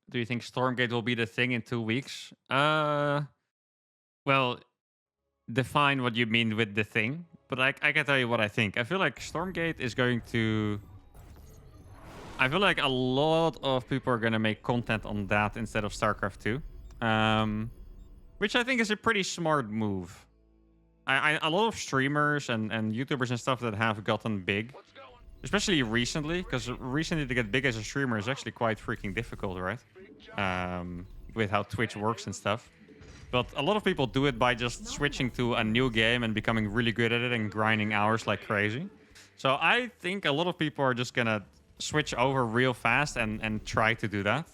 Do you think Stormgate will be the thing in 2 weeks? Well, define what you mean with the thing. But I can tell you what I think. I feel like Stormgate is going to. I feel like a lot of people are going to make content on that instead of StarCraft 2. Which I think is a pretty smart move. A lot of streamers and YouTubers and stuff that have gotten big, especially recently, because recently to get big as a streamer is actually quite freaking difficult, right? With how Twitch works and stuff. But a lot of people do it by just switching to a new game and becoming really good at it and grinding hours like crazy. So I think a lot of people are just gonna switch over real fast and try to do that.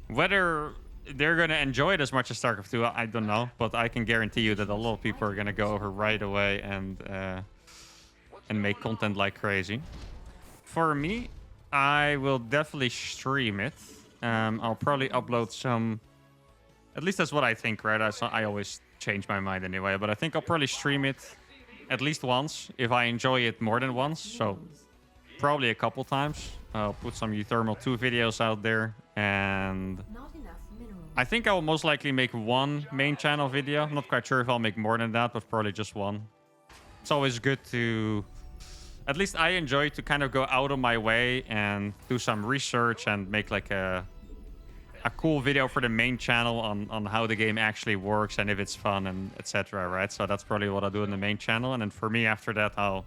Whether they're gonna enjoy it as much as StarCraft 2, I don't know. But I can guarantee you that a lot of people are gonna go over right away and make content like crazy. For me, I will definitely stream it. I'll probably upload some. At least that's what I think, right? I always change my mind anyway, but I think I'll probably stream it at least once if I enjoy it more than once. So probably a couple times. I'll put some uThermal 2 videos out there, and I think I will most likely make one main channel video. I'm not quite sure if I'll make more than that, but probably just one. It's always good to. At least I enjoy to kind of go out of my way and do some research and make like a cool video for the main channel on how the game actually works and if it's fun and etc. Right? So that's probably what I'll do in the main channel. And then for me after that, I'll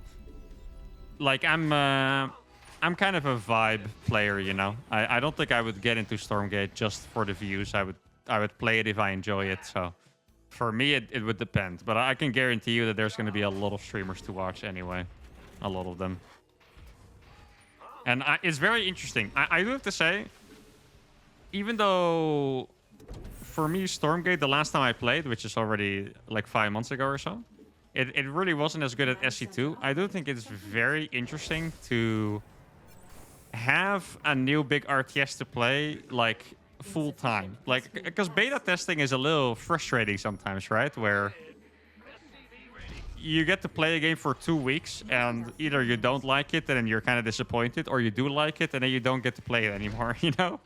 like I'm kind of a vibe player, you know. I don't think I would get into Stormgate just for the views. I would play it if I enjoy it. So for me, it would depend. But I can guarantee you that there's going to be a lot of streamers to watch anyway. A lot of them. And it's very interesting. I do have to say, even though for me, Stormgate, the last time I played, which is already like 5 months ago or so, it really wasn't as good at SC2. I do think it's very interesting to have a new big RTS to play like full time. Like, because beta testing is a little frustrating sometimes, right? Where you get to play a game for 2 weeks and either you don't like it and then you're kind of disappointed, or you do like it and then you don't get to play it anymore, you know?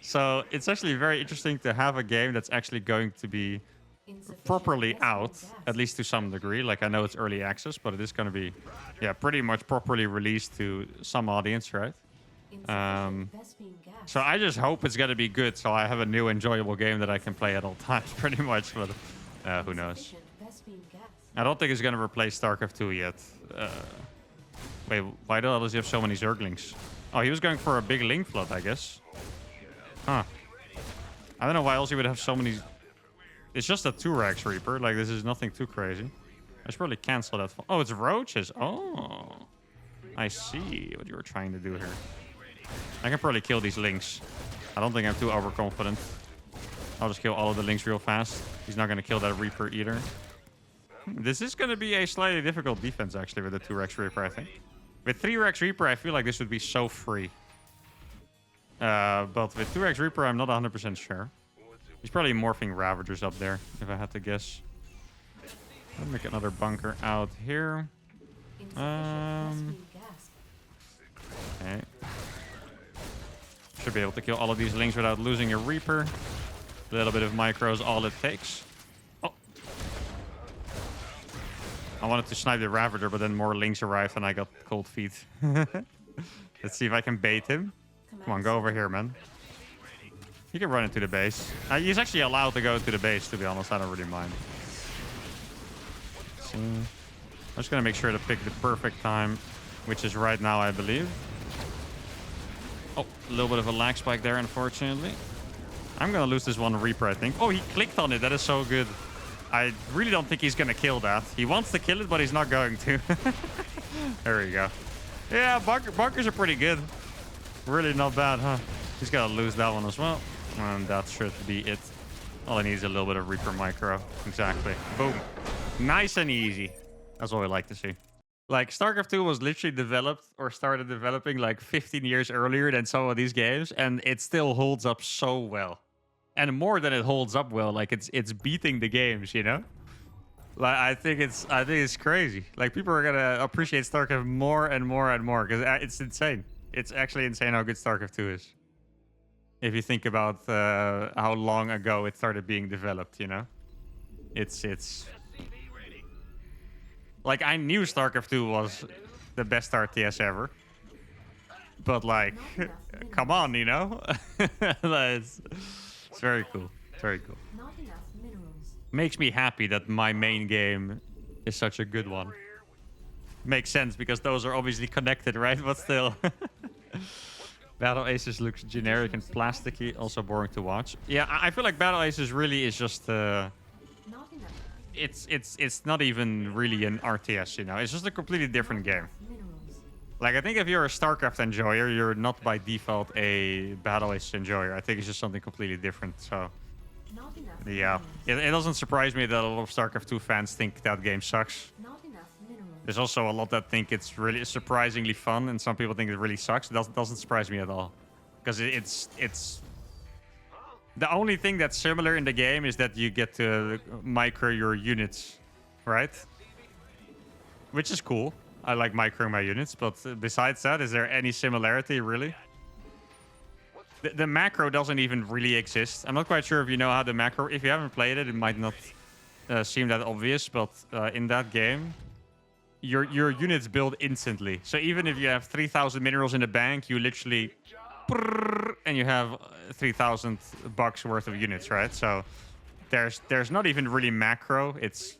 So it's actually very interesting to have a game that's actually going to be properly out, at least to some degree. Like, I know it's early access, but it is going to be, yeah, pretty much properly released to some audience, right? So I just hope it's going to be good, so I have a new enjoyable game that I can play at all times, pretty much. But who knows? I don't think it's going to replace StarCraft 2 yet. Wait, why does he have so many Zerglings? Oh, he was going for a big Link Flood, I guess. Huh. I don't know why else he would have so many. It's just a 2-Rex Reaper. Like, this is nothing too crazy. I should probably cancel that. Oh, it's roaches. Oh. I see what you were trying to do here. I can probably kill these Lynx. I don't think I'm too overconfident. I'll just kill all of the Lynx real fast. He's not going to kill that Reaper either. This is going to be a slightly difficult defense, actually, with the 2-Rex Reaper, I think. With 3-Rex Reaper, I feel like this would be so free. But with 2-Rex Reaper, I'm not 100% sure. He's probably morphing Ravagers up there, if I had to guess. I'll make another bunker out here. Okay. Should be able to kill all of these Lynx without losing a Reaper. A little bit of micro is all it takes. Oh. I wanted to snipe the Ravager, but then more Lynx arrived and I got cold feet. Let's see if I can bait him. Come on, go over here, man. He can run into the base. He's actually allowed to go to the base, to be honest. I don't really mind. So, I'm just going to make sure to pick the perfect time, which is right now, I believe. Oh, a little bit of a lag spike there, unfortunately. I'm going to lose this one Reaper, I think. Oh, he clicked on it. That is so good. I really don't think he's going to kill that. He wants to kill it, but he's not going to. There we go. Yeah, bunkers are pretty good. Really not bad, huh? He's got to lose that one as well. And that should be it. All he needs is a little bit of Reaper micro. Exactly. Boom. Nice and easy. That's what we like to see. Like, StarCraft 2 was literally developed or started developing like 15 years earlier than some of these games, and it still holds up so well. And more than it holds up well, like it's beating the games, you know? Like, I think it's crazy. Like, people are gonna appreciate StarCraft more and more and more because it's insane. It's actually insane how good StarCraft 2 is. If you think about how long ago it started being developed, it's like I knew StarCraft 2 was the best RTS ever, but like, Not enough come on, minerals. it's very cool. It's very cool. Not enough minerals. Makes me happy that my main game is such a good one. Makes sense because those are obviously connected, right? But still. Battle Aces looks generic and plasticky, also boring to watch. Yeah, I feel like Battle Aces really is just Not enough. it's not even really an RTS, It's just a completely different Not game. enough minerals. Like I think if you're a StarCraft enjoyer, you're not by default a Battle Aces enjoyer. I think it's just something completely different. So Not enough yeah, minerals. it doesn't surprise me that a lot of StarCraft 2 fans think that game sucks. Not enough minerals. There's also a lot that think it's really surprisingly fun, and some people think it really sucks. It doesn't surprise me at all, because it's the only thing that's similar in the game is that you get to micro your units, right? Which is cool. I like microing my units, but besides that, is there any similarity really? The macro doesn't even really exist. I'm not quite sure if you know how the macro. If you haven't played it, it might not seem that obvious, but in that game, your units build instantly. So even if you have 3,000 minerals in the bank, you literally and you have 3,000 bucks worth of units, right? So there's not even really macro. It's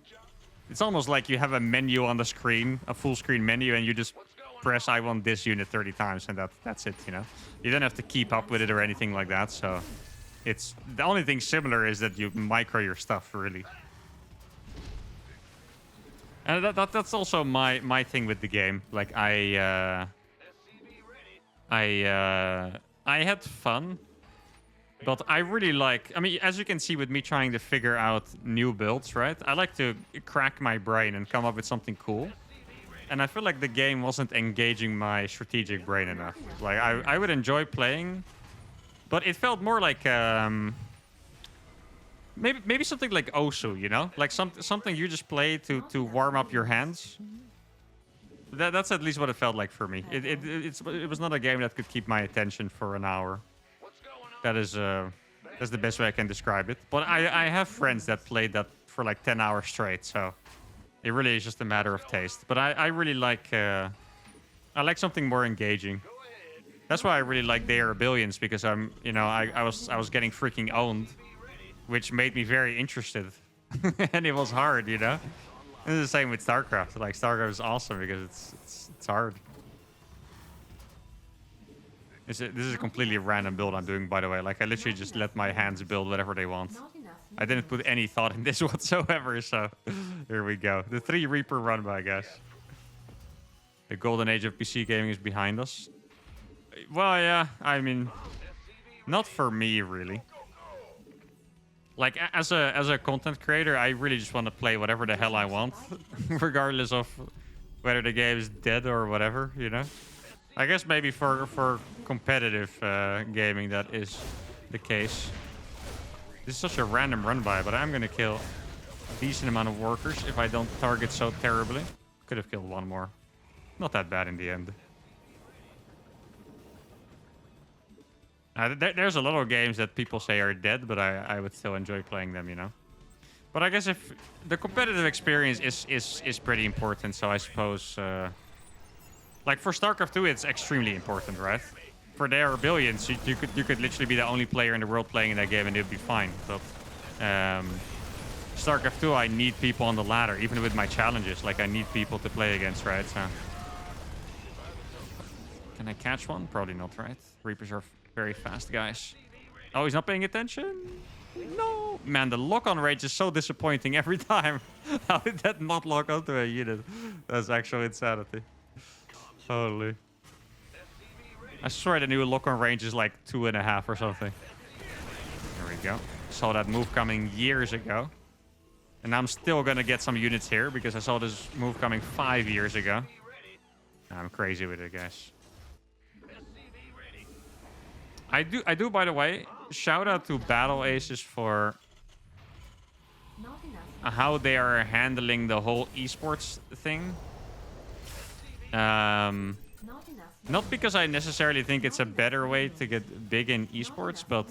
almost like you have a menu on the screen, a full screen menu, and you just press I want this unit 30 times, and that's it. You don't have to keep up with it or anything like that. So it's the only thing similar is that you micro your stuff really. And that's also my thing with the game. Like I had fun, but I really like. I mean, as you can see with me trying to figure out new builds, right? I like to crack my brain and come up with something cool. And I feel like the game wasn't engaging my strategic brain enough. Like I would enjoy playing, but it felt more like maybe something like Osu, like something you just play to warm up your hands. That's at least what it felt like for me. It was not a game that could keep my attention for an hour. That's the best way I can describe it. But I have friends that played that for like 10 hours straight, so it really is just a matter of taste. But I really like I like something more engaging. That's why I really like They Are Billions, because I was getting freaking owned, which made me very interested. And it was hard. It's the same with StarCraft. Like StarCraft is awesome because it's hard. This is a completely random build I'm doing, by the way. Like I literally just let my hands build whatever they want. Not enough I didn't put any thought in this whatsoever, so here we go. The 3 Reaper run by, guys. The golden age of PC gaming is behind us. Well, yeah, I mean, not for me, really. Like, as a content creator, I really just want to play whatever the hell I want, regardless of whether the game is dead or whatever, I guess maybe for competitive gaming, that is the case. This is such a random run by, but I'm going to kill a decent amount of workers if I don't target so terribly. Could have killed one more. Not that bad in the end. There's a lot of games that people say are dead, but I would still enjoy playing them, But I guess if the competitive experience is pretty important, so I suppose... like for StarCraft 2, it's extremely important, right? For There Are Billions, you could literally be the only player in the world playing in that game and it would be fine. But StarCraft 2, I need people on the ladder, even with my challenges. Like I need people to play against, right? So can I catch one? Probably not, right? Reapers are very fast, guys. Oh, he's not paying attention? No! Man, the lock-on range is so disappointing every time. How did that not lock onto a unit? That's actual insanity. Totally. I swear the new lock-on range is like 2.5 or something. There we go. Saw that move coming years ago. And I'm still gonna get some units here because I saw this move coming 5 years ago. I'm crazy with it, guys. I do, by the way, shout out to Battle Aces for Not enough. how they are handling the whole esports thing. Not enough Not because I necessarily think it's a better way to get big in esports, but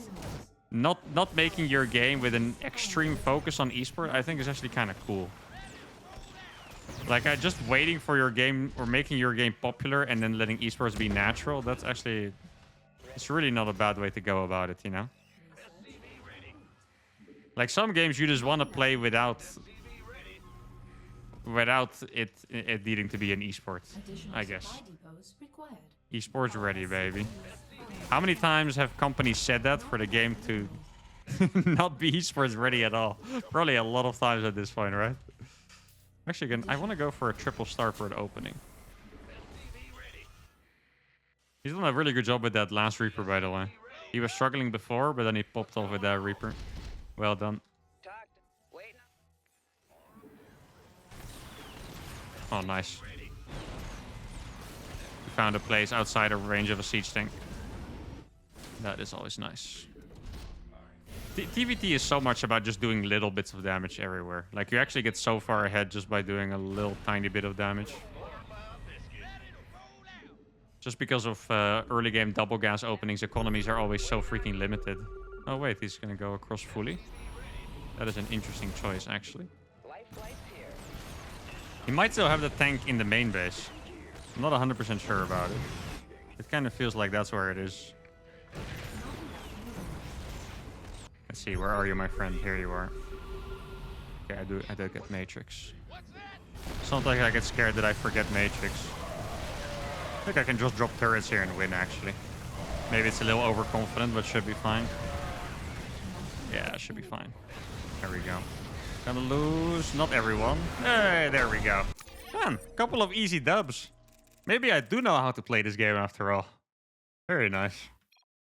not making your game with an extreme focus on esport, I think is actually kind of cool. Like, I just waiting for your game or making your game popular and then letting esports be natural. That's actually, it's really not a bad way to go about it, you know? Like, some games you just want to play without it needing to be an esport, I guess. Esports ready, baby. How many times have companies said that for the game to not be esports ready at all? Probably a lot of times at this point, right? Actually, again, I want to go for a triple star for an opening. He's done a really good job with that last Reaper, by the way. He was struggling before, but then he popped off with that Reaper. Well done. Oh, nice. We found a place outside of range of a siege tank. That is always nice. TVT is so much about just doing little bits of damage everywhere. Like, you actually get so far ahead just by doing a little tiny bit of damage. Just because of early game double gas openings, economies are always so freaking limited. Oh wait, he's gonna go across fully. That is an interesting choice, actually. He might still have the tank in the main base. I'm not 100% sure about it. It kind of feels like that's where it is. Let's see, where are you, my friend? Here you are. Okay, I do get Matrix. Sometimes I get scared that I forget Matrix. I think I can just drop turrets here and win, actually. Maybe it's a little overconfident, but should be fine. Yeah, should be fine. There we go. Gonna lose. Not everyone. Hey, there we go. Man, couple of easy dubs. Maybe I do know how to play this game after all. Very nice.